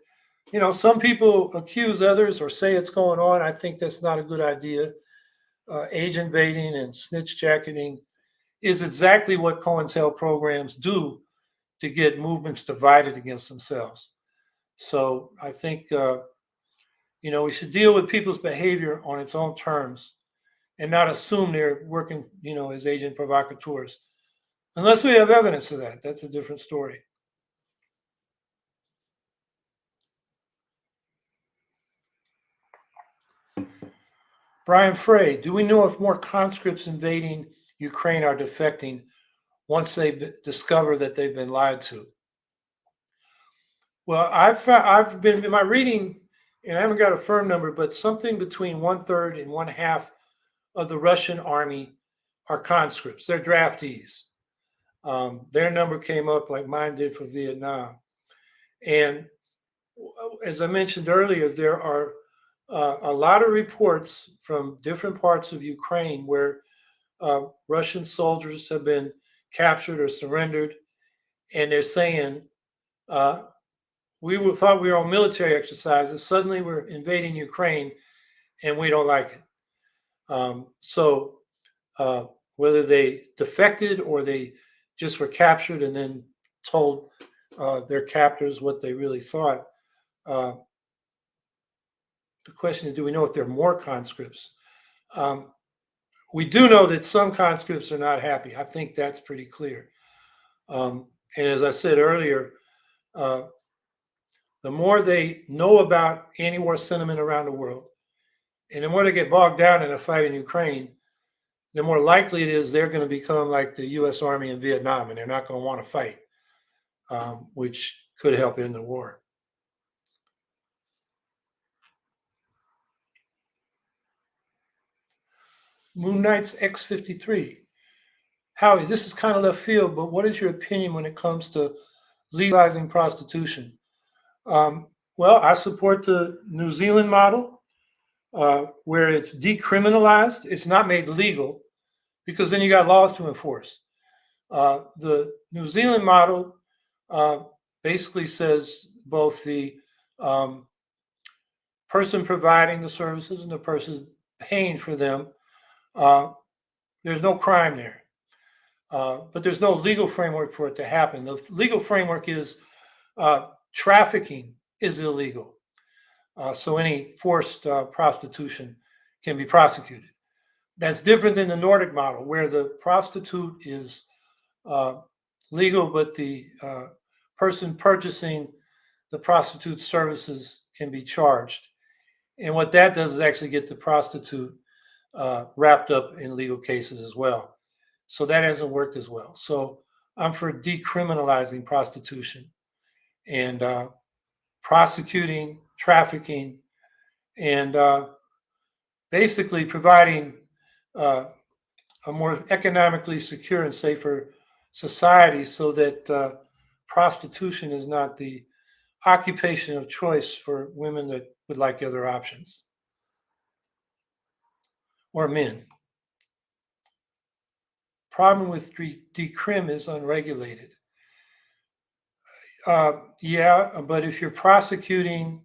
some people accuse others or say it's going on. I think that's not a good idea. Agent baiting and snitch jacketing is exactly what COINTEL programs do to get movements divided against themselves. So I think, we should deal with people's behavior on its own terms and not assume they're working, as agent provocateurs. Unless we have evidence of that, that's a different story. Brian Frey, do we know if more conscripts invading Ukraine are defecting once they discover that they've been lied to? Well, I've been in my reading, and I haven't got a firm number, but something between 1/3 and 1/2 of the Russian army are conscripts. They're draftees. Their number came up like mine did for Vietnam. And as I mentioned earlier, there are a lot of reports from different parts of Ukraine where Russian soldiers have been captured or surrendered, and they're saying, thought we were on military exercises. Suddenly, we're invading Ukraine, and we don't like it. So whether they defected or they just were captured and then told their captors what they really thought. The question is, do we know if there are more conscripts? We do know that some conscripts are not happy. I think that's pretty clear. And as I said earlier, the more they know about anti-war sentiment around the world, and the more they get bogged down in a fight in Ukraine, the more likely it is they're going to become like the U.S. Army in Vietnam, and they're not going to want to fight, which could help end the war. Moon Knight's X53. Howie, this is kind of left field, but what is your opinion when it comes to legalizing prostitution? Well, I support the New Zealand model, where it's decriminalized. It's not made legal, because then you got laws to enforce. The New Zealand model basically says both the person providing the services and the person paying for them, there's no crime there. But there's no legal framework for it to happen. The legal framework is trafficking is illegal. So any forced prostitution can be prosecuted. That's different than the Nordic model, where the prostitute is legal, but the person purchasing the prostitute's services can be charged. And what that does is actually get the prostitute wrapped up in legal cases as well. So that hasn't worked as well. So I'm for decriminalizing prostitution and prosecuting trafficking and basically providing a more economically secure and safer society, so that prostitution is not the occupation of choice for women that would like other options, or men. Problem with decrim is unregulated. Yeah, but if you're prosecuting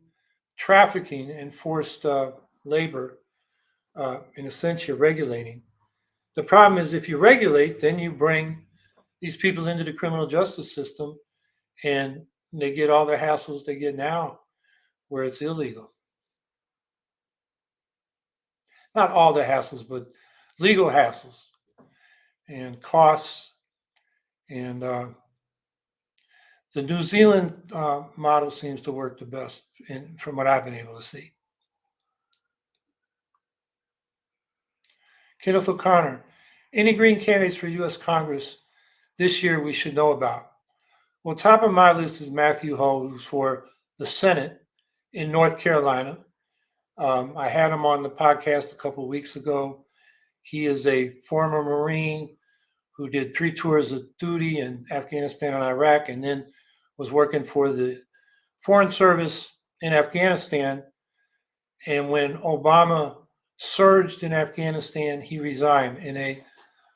trafficking and forced labor, in a sense, you're regulating. The problem is, if you regulate, then you bring these people into the criminal justice system, and they get all the hassles they get now, where it's illegal. Not all the hassles, but legal hassles and costs. And the New Zealand model seems to work the best, from what I've been able to see. Kenneth O'Connor, any Green candidates for U.S. Congress this year we should know about? Well, top of my list is Matthew Hoh, who's for the Senate in North Carolina. I had him on the podcast a couple of weeks ago. He is a former Marine who did 3 tours of duty in Afghanistan and Iraq, and then was working for the Foreign Service in Afghanistan. And when Obama surged in Afghanistan, he resigned. In a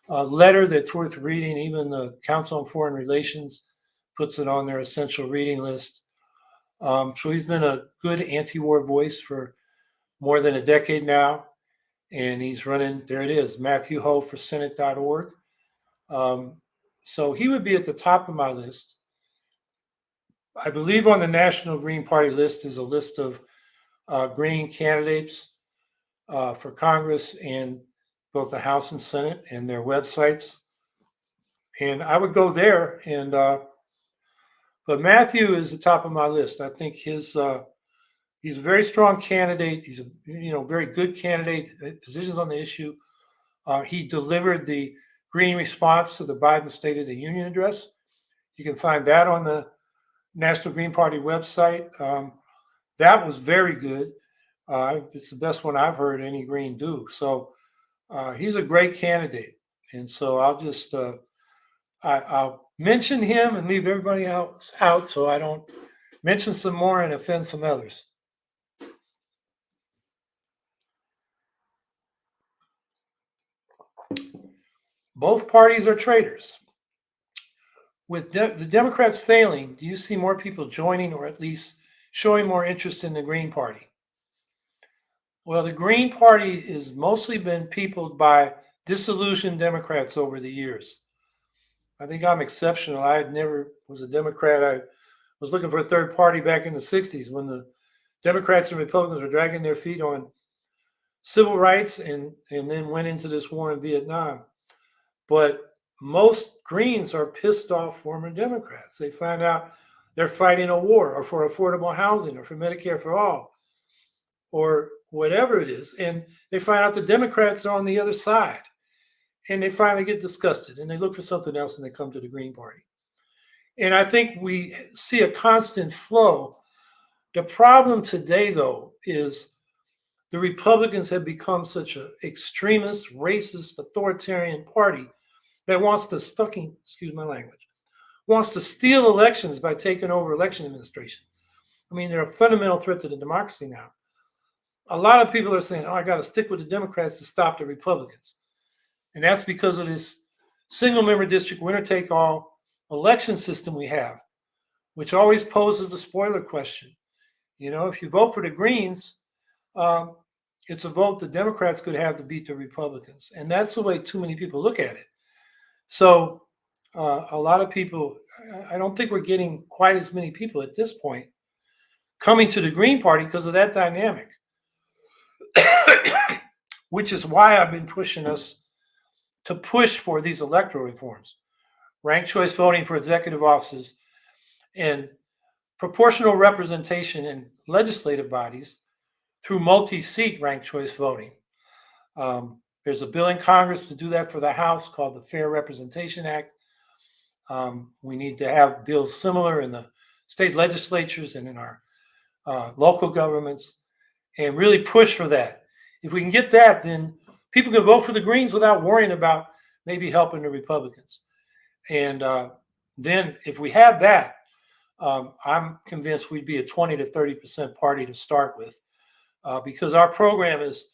letter that's worth reading, even the Council on Foreign Relations puts it on their essential reading list. So he's been a good anti-war voice for more than a decade now. And he's running, there it is, Matthew Hoh for Senate.org. So he would be at the top of my list. I believe on the National Green Party list is a list of Green candidates for Congress and both the House and Senate and their websites. And I would go there. And but Matthew is the top of my list. I think he's a very strong candidate. He's a very good candidate. Positions on the issue. He delivered the green response to the Biden State of the Union address. You can find that on the National Green Party website. That was very good. It's the best one I've heard any Green do. So he's a great candidate. And so I'll mention him and leave everybody else out so I don't mention some more and offend some others. Both parties are traitors. With the Democrats failing, do you see more people joining or at least showing more interest in the Green Party? Well, the Green Party has mostly been peopled by disillusioned Democrats over the years. I think I'm exceptional. I never was a Democrat. I was looking for a third party back in the 60s when the Democrats and Republicans were dragging their feet on civil rights and then went into this war in Vietnam. But most Greens are pissed off former Democrats. They find out they're fighting a war or for affordable housing or for Medicare for all or whatever it is. And they find out the Democrats are on the other side. And they finally get disgusted and they look for something else and they come to the Green Party. And I think we see a constant flow. The problem today, though, is the Republicans have become such an extremist, racist, authoritarian party that wants to fucking, excuse my language, wants to steal elections by taking over election administration. I mean, they're a fundamental threat to the democracy now. A lot of people are saying, I got to stick with the Democrats to stop the Republicans. And that's because of this single member district winner take all election system we have, which always poses the spoiler question. If you vote for the Greens, it's a vote the Democrats could have to beat the Republicans. And that's the way too many people look at it. So a lot of people, I don't think we're getting quite as many people at this point coming to the Green Party because of that dynamic, which is why I've been pushing us to push for these electoral reforms, ranked choice voting for executive offices, and proportional representation in legislative bodies through multi-seat ranked choice voting. There's a bill in Congress to do that for the House called the Fair Representation Act. We need to have bills similar in the state legislatures and in our local governments and really push for that. If we can get that, then people can vote for the Greens without worrying about maybe helping the Republicans. And then if we had that, I'm convinced we'd be a 20 to 30% party to start with because our program is,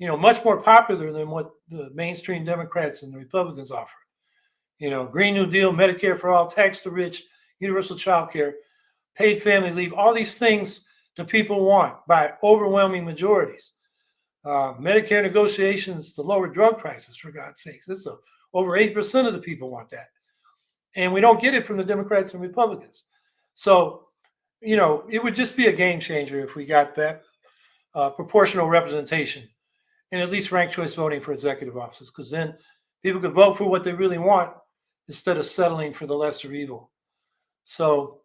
much more popular than what the mainstream Democrats and the Republicans offer. Green New Deal, Medicare for all, tax the rich, universal child care, paid family leave, all these things that people want by overwhelming majorities. Medicare negotiations to lower drug prices, for God's sakes. Over 80% of the people want that. And we don't get it from the Democrats and Republicans. So, it would just be a game changer if we got that proportional representation and at least ranked choice voting for executive offices, because then people could vote for what they really want instead of settling for the lesser evil. So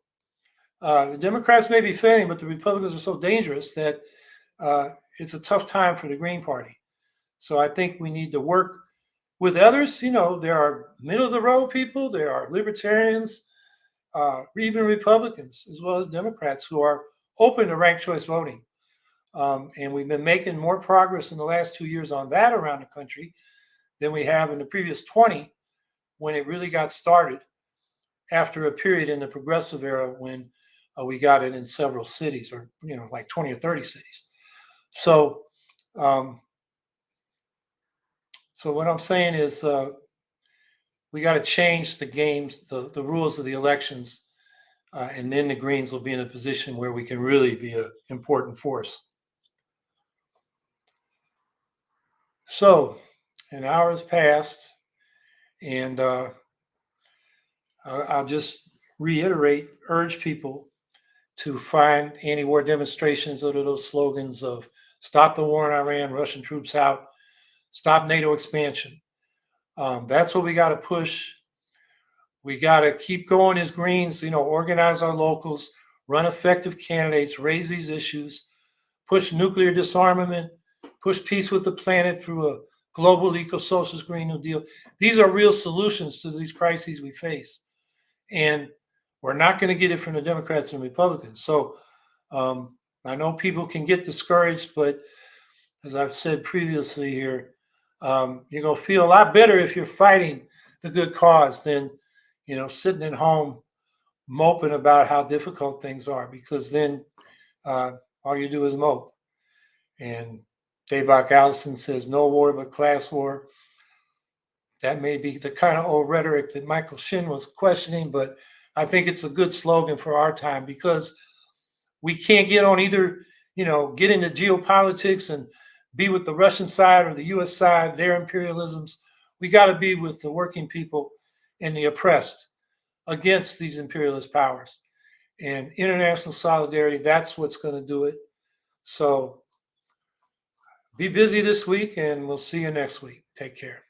the Democrats may be failing, but the Republicans are so dangerous that it's a tough time for the Green Party. So I think we need to work with others. There are middle of the road people, there are libertarians, even Republicans, as well as Democrats who are open to ranked choice voting. And we've been making more progress in the last 2 years on that around the country than we have in the previous 20 when it really got started after a period in the progressive era when we got it in several cities or, like 20 or 30 cities. So what I'm saying is we got to change the games, the rules of the elections, and then the Greens will be in a position where we can really be an important force. So an hour has passed, and I'll just reiterate, urge people to find anti-war demonstrations under those slogans of stop the war in Iran, Russian troops out, stop NATO expansion. That's what we got to push. We got to keep going as Greens, organize our locals, run effective candidates, raise these issues, push nuclear disarmament, push peace with the planet through a global eco-socialist Green New Deal. These are real solutions to these crises we face. And we're not going to get it from the Democrats and Republicans. So I know people can get discouraged, but as I've said previously here, you're going to feel a lot better if you're fighting the good cause than, sitting at home moping about how difficult things are, because then all you do is mope. And Dayback Allison says, no war but class war. That may be the kind of old rhetoric that Michael Shin was questioning, but I think it's a good slogan for our time, because we can't get on either, get into geopolitics and be with the Russian side or the US side, their imperialisms. We got to be with the working people and the oppressed against these imperialist powers. And international solidarity, that's what's going to do it. So be busy this week, and we'll see you next week. Take care.